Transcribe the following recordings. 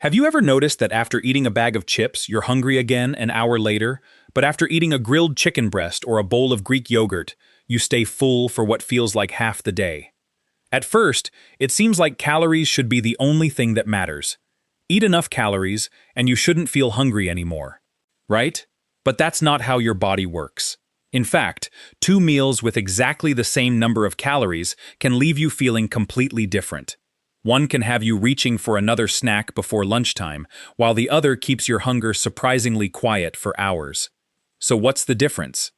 Have you ever noticed that after eating a bag of chips, you're hungry again an hour later, but after eating a grilled chicken breast or a bowl of Greek yogurt, you stay full for what feels like half the day? At first, it seems like calories should be the only thing that matters. Eat enough calories, and you shouldn't feel hungry anymore. Right? But that's not how your body works. In fact, 2 meals with exactly the same number of calories can leave you feeling completely different. One can have you reaching for another snack before lunchtime, while the other keeps your hunger surprisingly quiet for hours. So what's the difference?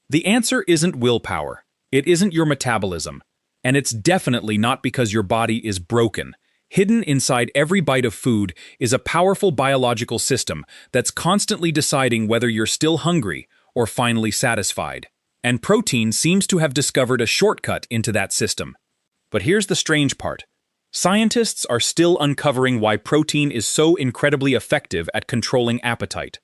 The answer isn't willpower. It isn't your metabolism. And it's definitely not because your body is broken. Hidden inside every bite of food is a powerful biological system that's constantly deciding whether you're still hungry or finally satisfied. And protein seems to have discovered a shortcut into that system. But here's the strange part. Scientists are still uncovering why protein is so incredibly effective at controlling appetite.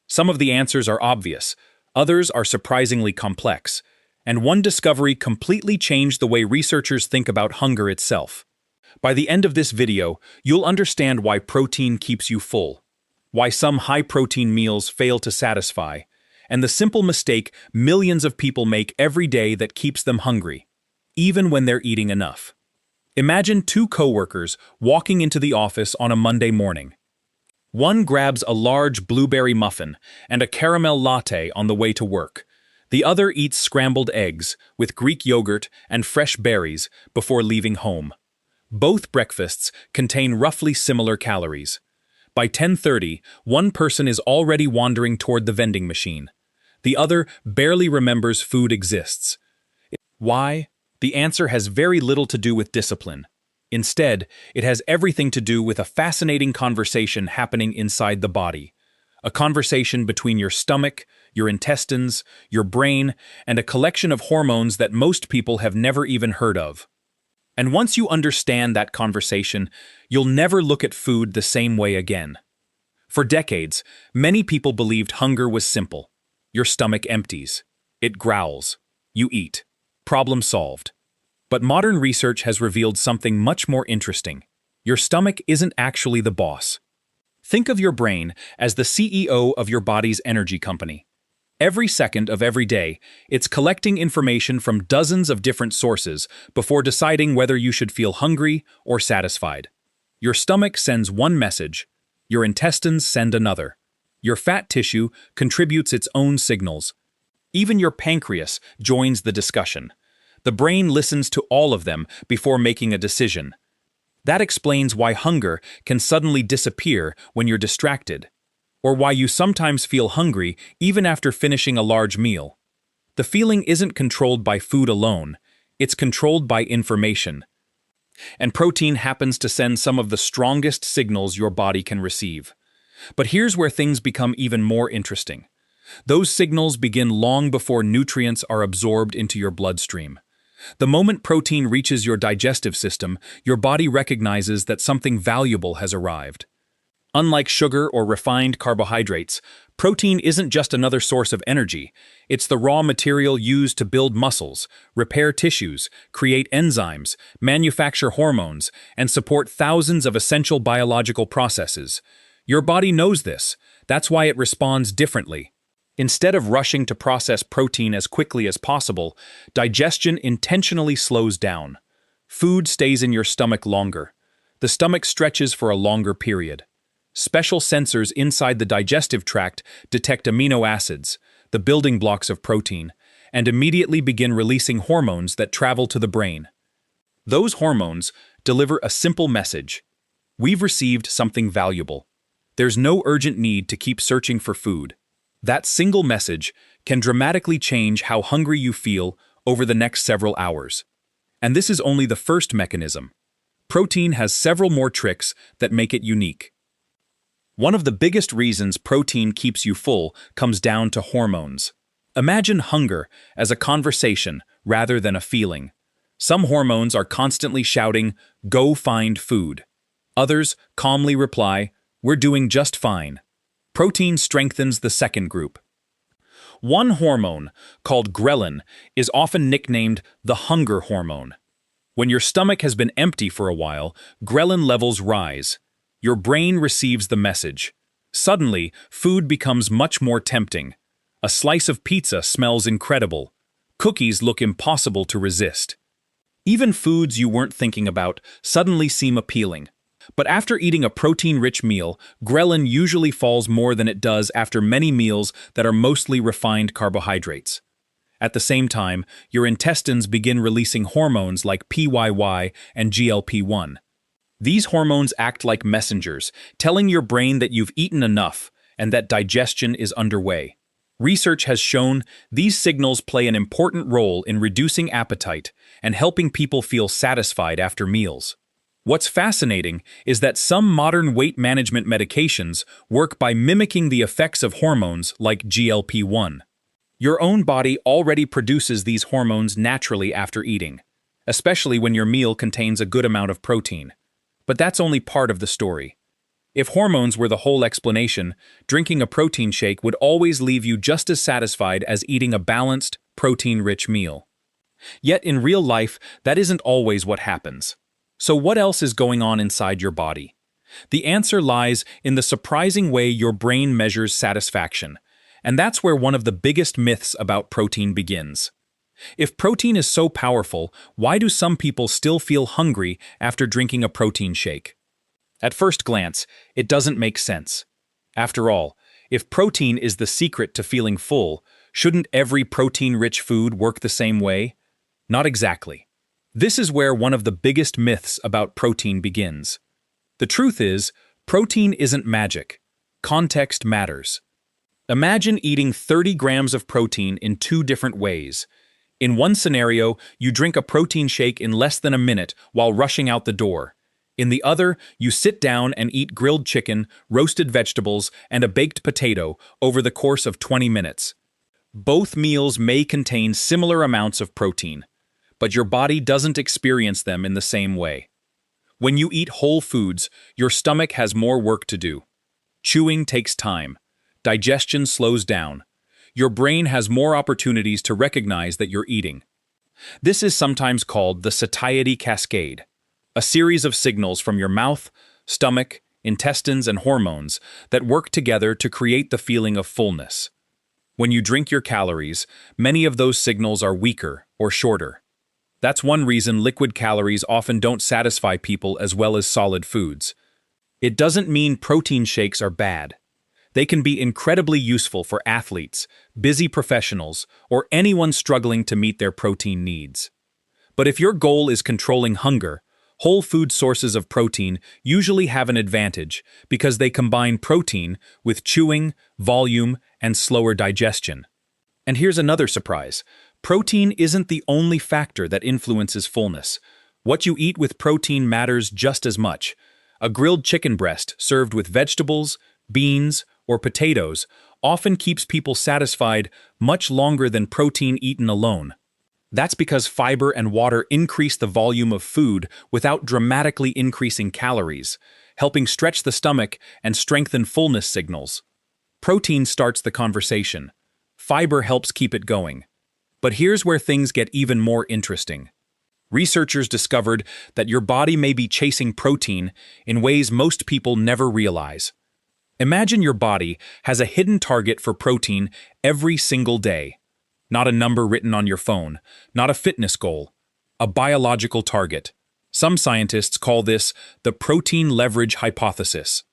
Some of the answers are obvious, others are surprisingly complex, and one discovery completely changed the way researchers think about hunger itself. By the end of this video, you'll understand why protein keeps you full, why some high-protein meals fail to satisfy, and the simple mistake millions of people make every day that keeps them hungry, even when they're eating enough. Imagine 2 coworkers walking into the office on a Monday morning. One grabs a large blueberry muffin and a caramel latte on the way to work. The other eats scrambled eggs with Greek yogurt and fresh berries before leaving home. Both breakfasts contain roughly similar calories. By 10:30, one person is already wandering toward the vending machine. The other barely remembers food exists. Why? The answer has very little to do with discipline. Instead, it has everything to do with a fascinating conversation happening inside the body. A conversation between your stomach, your intestines, your brain, and a collection of hormones that most people have never even heard of. And once you understand that conversation, you'll never look at food the same way again. For decades, many people believed hunger was simple. Your stomach empties. It growls. You eat. Problem solved. But modern research has revealed something much more interesting. Your stomach isn't actually the boss. Think of your brain as the CEO of your body's energy company. Every second of every day, it's collecting information from dozens of different sources before deciding whether you should feel hungry or satisfied. Your stomach sends one message. Your intestines send another. Your fat tissue contributes its own signals. Even your pancreas joins the discussion. The brain listens to all of them before making a decision. That explains why hunger can suddenly disappear when you're distracted, or why you sometimes feel hungry even after finishing a large meal. The feeling isn't controlled by food alone, it's controlled by information. And protein happens to send some of the strongest signals your body can receive. But here's where things become even more interesting. Those signals begin long before nutrients are absorbed into your bloodstream. The moment protein reaches your digestive system, your body recognizes that something valuable has arrived. Unlike sugar or refined carbohydrates, protein isn't just another source of energy. It's the raw material used to build muscles, repair tissues, create enzymes, manufacture hormones, and support thousands of essential biological processes. Your body knows this. That's why it responds differently. Instead of rushing to process protein as quickly as possible, digestion intentionally slows down. Food stays in your stomach longer. The stomach stretches for a longer period. Special sensors inside the digestive tract detect amino acids, the building blocks of protein, and immediately begin releasing hormones that travel to the brain. Those hormones deliver a simple message. We've received something valuable. There's no urgent need to keep searching for food. That single message can dramatically change how hungry you feel over the next several hours. And this is only the first mechanism. Protein has several more tricks that make it unique. One of the biggest reasons protein keeps you full comes down to hormones. Imagine hunger as a conversation rather than a feeling. Some hormones are constantly shouting, "Go find food." Others calmly reply, "We're doing just fine." Protein strengthens the second group. One hormone, called ghrelin, is often nicknamed the hunger hormone. When your stomach has been empty for a while, ghrelin levels rise. your brain receives the message. Suddenly, food becomes much more tempting. A slice of pizza smells incredible. Cookies look impossible to resist. Even foods you weren't thinking about suddenly seem appealing. But after eating a protein-rich meal, ghrelin usually falls more than it does after many meals that are mostly refined carbohydrates. At the same time, your intestines begin releasing hormones like PYY and GLP-1. These hormones act like messengers, telling your brain that you've eaten enough and that digestion is underway. Research has shown these signals play an important role in reducing appetite and helping people feel satisfied after meals. What's fascinating is that some modern weight management medications work by mimicking the effects of hormones like GLP-1. Your own body already produces these hormones naturally after eating, especially when your meal contains a good amount of protein. But that's only part of the story. If hormones were the whole explanation, drinking a protein shake would always leave you just as satisfied as eating a balanced, protein-rich meal. Yet in real life, that isn't always what happens. So what else is going on inside your body? The answer lies in the surprising way your brain measures satisfaction, and that's where one of the biggest myths about protein begins. If protein is so powerful, why do some people still feel hungry after drinking a protein shake? At first glance, it doesn't make sense. After all, if protein is the secret to feeling full, shouldn't every protein-rich food work the same way? Not exactly. This is where one of the biggest myths about protein begins. The truth is, protein isn't magic. Context matters. Imagine eating 30 grams of protein in two different ways. In one scenario, you drink a protein shake in less than a minute while rushing out the door. In the other, you sit down and eat grilled chicken, roasted vegetables, and a baked potato over the course of 20 minutes. Both meals may contain similar amounts of protein, but your body doesn't experience them in the same way. When you eat whole foods, your stomach has more work to do. Chewing takes time. Digestion slows down. Your brain has more opportunities to recognize that you're eating. This is sometimes called the satiety cascade, a series of signals from your mouth, stomach, intestines, and hormones that work together to create the feeling of fullness. When you drink your calories, many of those signals are weaker or shorter. That's one reason liquid calories often don't satisfy people as well as solid foods. It doesn't mean protein shakes are bad. They can be incredibly useful for athletes, busy professionals, or anyone struggling to meet their protein needs. But if your goal is controlling hunger, whole food sources of protein usually have an advantage because they combine protein with chewing, volume, and slower digestion. And here's another surprise. Protein isn't the only factor that influences fullness. What you eat with protein matters just as much. A grilled chicken breast served with vegetables, beans, or potatoes often keeps people satisfied much longer than protein eaten alone. That's because fiber and water increase the volume of food without dramatically increasing calories, helping stretch the stomach and strengthen fullness signals. Protein starts the conversation. Fiber helps keep it going. But here's where things get even more interesting. Researchers discovered that your body may be chasing protein in ways most people never realize. Imagine your body has a hidden target for protein every single day. Not a number written on your phone, not a fitness goal, a biological target. Some scientists call this the protein leverage hypothesis.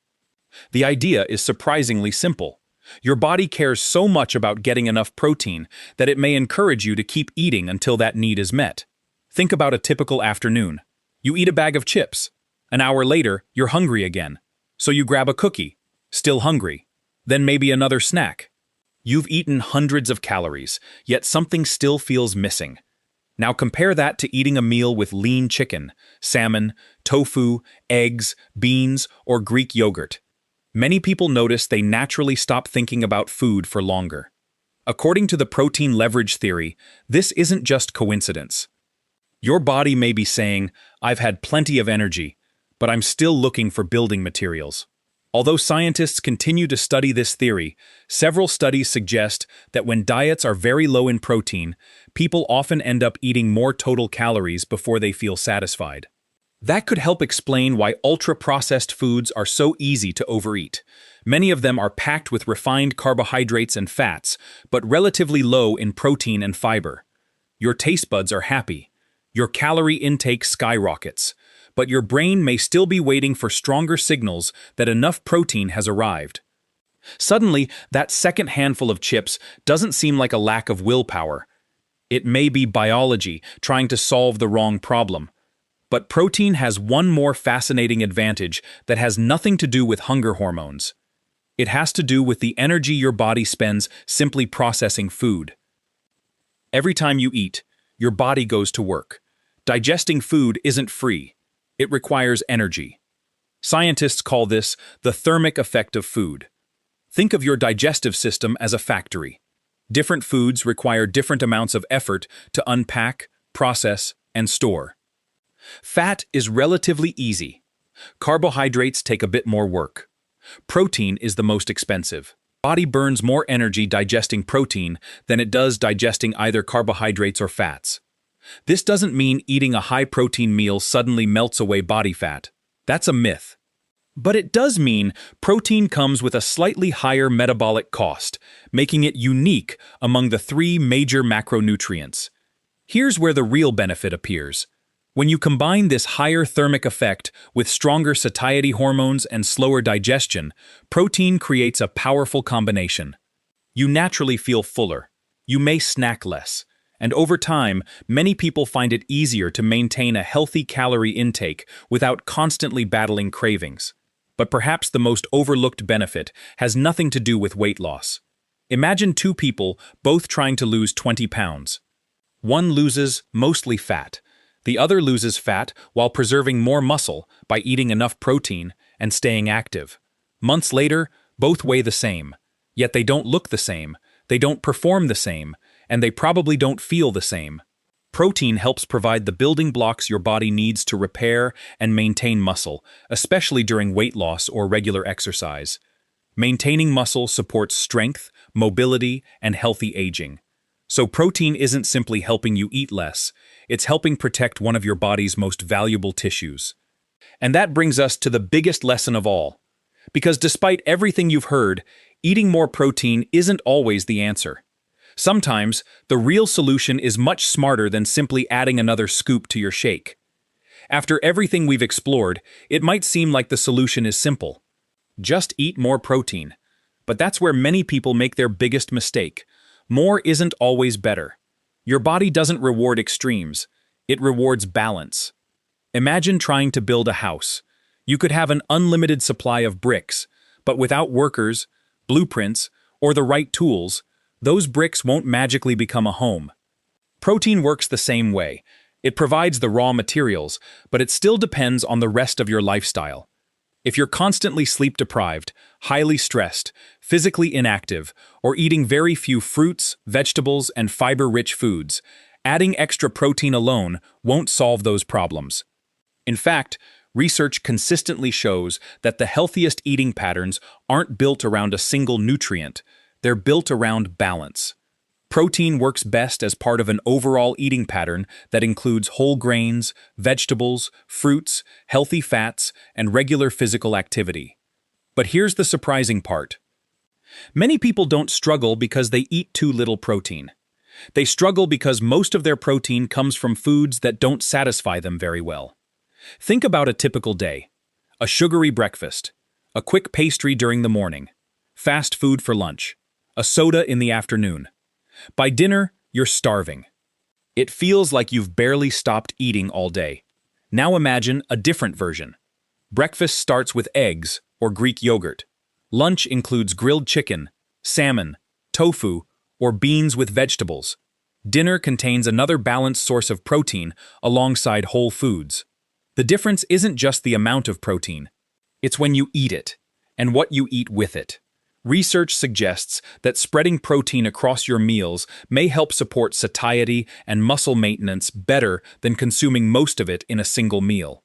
The idea is surprisingly simple. Your body cares so much about getting enough protein that it may encourage you to keep eating until that need is met. Think about a typical afternoon. You eat a bag of chips. An hour later, you're hungry again. So you grab a cookie. Still hungry. Then maybe another snack. You've eaten hundreds of calories, yet something still feels missing. Now compare that to eating a meal with lean chicken, salmon, tofu, eggs, beans, or Greek yogurt. Many people notice they naturally stop thinking about food for longer. According to the protein leverage theory, this isn't just coincidence. Your body may be saying, "I've had plenty of energy, but I'm still looking for building materials." Although scientists continue to study this theory, several studies suggest that when diets are very low in protein, people often end up eating more total calories before they feel satisfied. That could help explain why ultra-processed foods are so easy to overeat. Many of them are packed with refined carbohydrates and fats, but relatively low in protein and fiber. Your taste buds are happy. Your calorie intake skyrockets. But your brain may still be waiting for stronger signals that enough protein has arrived. Suddenly, that second handful of chips doesn't seem like a lack of willpower. It may be biology trying to solve the wrong problem. But protein has one more fascinating advantage that has nothing to do with hunger hormones. It has to do with the energy your body spends simply processing food. Every time you eat, your body goes to work. Digesting food isn't free. It requires energy. Scientists call this the thermic effect of food. Think of your digestive system as a factory. Different foods require different amounts of effort to unpack, process, and store. Fat is relatively easy. Carbohydrates take a bit more work. Protein is the most expensive. Body burns more energy digesting protein than it does digesting either carbohydrates or fats. This doesn't mean eating a high-protein meal suddenly melts away body fat. That's a myth. But it does mean protein comes with a slightly higher metabolic cost, making it unique among the three major macronutrients. Here's where the real benefit appears. When you combine this higher thermic effect with stronger satiety hormones and slower digestion, protein creates a powerful combination. You naturally feel fuller. You may snack less. And over time, many people find it easier to maintain a healthy calorie intake without constantly battling cravings. But perhaps the most overlooked benefit has nothing to do with weight loss. Imagine two people both trying to lose 20 pounds. One loses mostly fat. The other loses fat while preserving more muscle by eating enough protein and staying active. Months later, both weigh the same. Yet they don't look the same, they don't perform the same, and they probably don't feel the same. Protein helps provide the building blocks your body needs to repair and maintain muscle, especially during weight loss or regular exercise. Maintaining muscle supports strength, mobility, and healthy aging. So protein isn't simply helping you eat less, it's helping protect one of your body's most valuable tissues. And that brings us to the biggest lesson of all. Because despite everything you've heard, eating more protein isn't always the answer. Sometimes, the real solution is much smarter than simply adding another scoop to your shake. After everything we've explored, it might seem like the solution is simple. Just eat more protein. But that's where many people make their biggest mistake. More isn't always better. Your body doesn't reward extremes. It rewards balance. Imagine trying to build a house. You could have an unlimited supply of bricks, but without workers, blueprints, or the right tools, those bricks won't magically become a home. Protein works the same way. It provides the raw materials, but it still depends on the rest of your lifestyle. If you're constantly sleep-deprived, highly stressed, physically inactive, or eating very few fruits, vegetables, and fiber-rich foods, adding extra protein alone won't solve those problems. In fact, research consistently shows that the healthiest eating patterns aren't built around a single nutrient. They're built around balance. Protein works best as part of an overall eating pattern that includes whole grains, vegetables, fruits, healthy fats, and regular physical activity. But here's the surprising part. Many people don't struggle because they eat too little protein. They struggle because most of their protein comes from foods that don't satisfy them very well. Think about a typical day. A sugary breakfast, a quick pastry during the morning, fast food for lunch, a soda in the afternoon. By dinner, you're starving. It feels like you've barely stopped eating all day. Now imagine a different version. Breakfast starts with eggs or Greek yogurt. Lunch includes grilled chicken, salmon, tofu, or beans with vegetables. Dinner contains another balanced source of protein alongside whole foods. The difference isn't just the amount of protein. It's when you eat it, and what you eat with it. Research suggests that spreading protein across your meals may help support satiety and muscle maintenance better than consuming most of it in a single meal.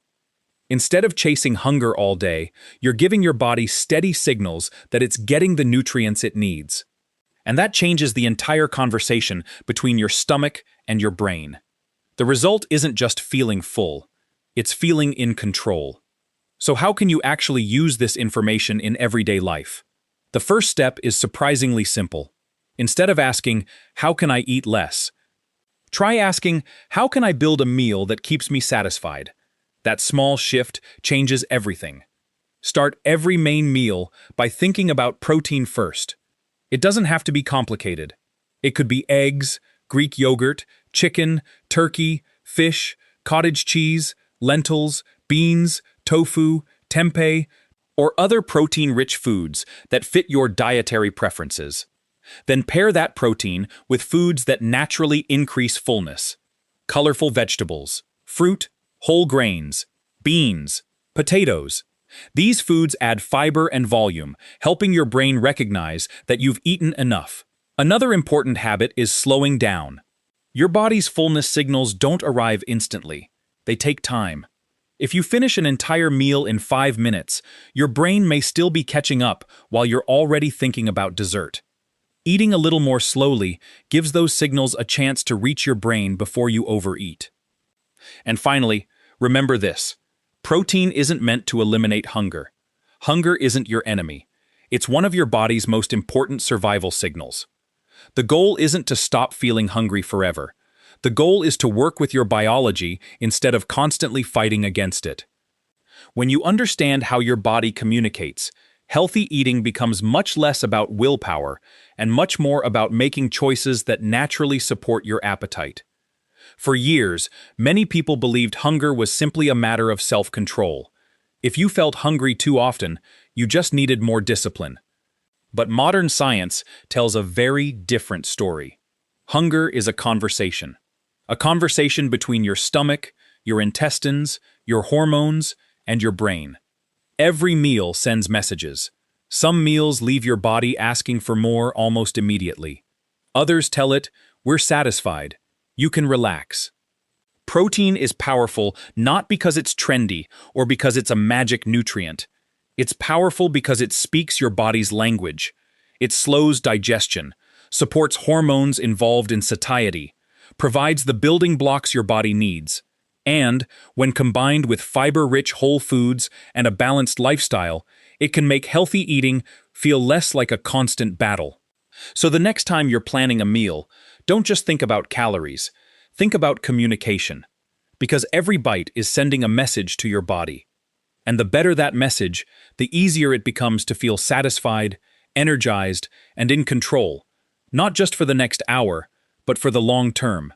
Instead of chasing hunger all day, you're giving your body steady signals that it's getting the nutrients it needs. And that changes the entire conversation between your stomach and your brain. The result isn't just feeling full. It's feeling in control. So how can you actually use this information in everyday life? The first step is surprisingly simple. Instead of asking, "How can I eat less?" try asking, "How can I build a meal that keeps me satisfied?" That small shift changes everything. Start every main meal by thinking about protein first. It doesn't have to be complicated. It could be eggs, Greek yogurt, chicken, turkey, fish, cottage cheese, lentils, beans, tofu, tempeh, or other protein-rich foods that fit your dietary preferences. Then pair that protein with foods that naturally increase fullness. Colorful vegetables, fruit, whole grains, beans, potatoes. These foods add fiber and volume, helping your brain recognize that you've eaten enough. Another important habit is slowing down. Your body's fullness signals don't arrive instantly. They take time. If you finish an entire meal in 5 minutes, your brain may still be catching up while you're already thinking about dessert. Eating a little more slowly gives those signals a chance to reach your brain before you overeat. And finally, remember this. Protein isn't meant to eliminate hunger. Hunger isn't your enemy. It's one of your body's most important survival signals. The goal isn't to stop feeling hungry forever. The goal is to work with your biology instead of constantly fighting against it. When you understand how your body communicates, healthy eating becomes much less about willpower and much more about making choices that naturally support your appetite. For years, many people believed hunger was simply a matter of self-control. If you felt hungry too often, you just needed more discipline. But modern science tells a very different story. Hunger is a conversation between your stomach, your intestines, your hormones, and your brain. Every meal sends messages. Some meals leave your body asking for more almost immediately. Others tell it, "We're satisfied. You can relax." Protein is powerful not because it's trendy or because it's a magic nutrient. It's powerful because it speaks your body's language. It slows digestion, supports hormones involved in satiety, provides the building blocks your body needs, and, when combined with fiber-rich whole foods and a balanced lifestyle, it can make healthy eating feel less like a constant battle. So the next time you're planning a meal, don't just think about calories, think about communication. Because every bite is sending a message to your body. And the better that message, the easier it becomes to feel satisfied, energized, and in control, not just for the next hour, but for the long term.